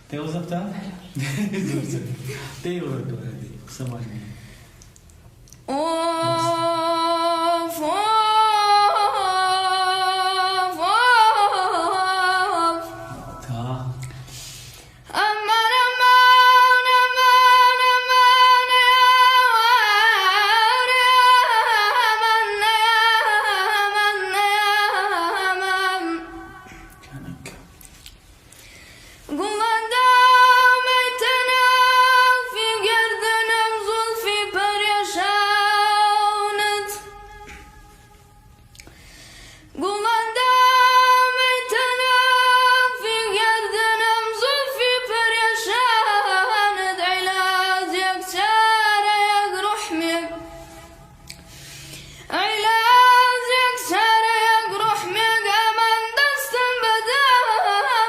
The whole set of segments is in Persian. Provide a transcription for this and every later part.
تيوزا بتاع زوجة تيوزا هذه سمعني اوف اوف اوف تا امان امان امان امان امان امان كانك قلنا ميتنا في قردنا زلفي بريشانت قلنا ميتنا في قردنا زلفي بريشانت علاجك سارة يقرح من علاجك سارة يقرح من أمن دست بدا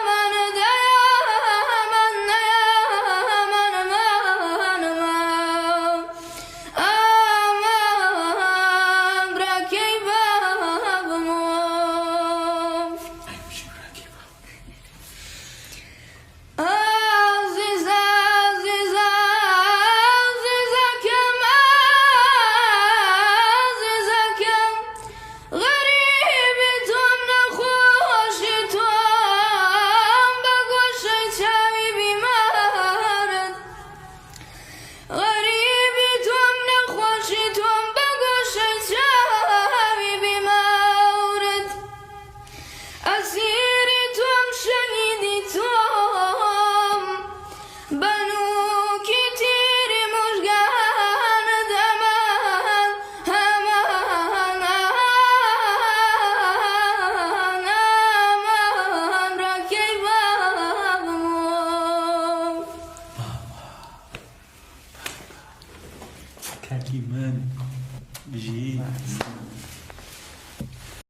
من دايما من أمان راكبة بموف عزيزة عزيزة عزيزة كم عزيزة كم غريبتهم نخوشتهم بقوش شاوي بمارد غريبتهم نخوشتهم بقوش شاوي بمورد أسيرتهم شهيدتهم بنو كتير مش قاعد أمان أمان أمان راكبة بموت كاكي مان بجي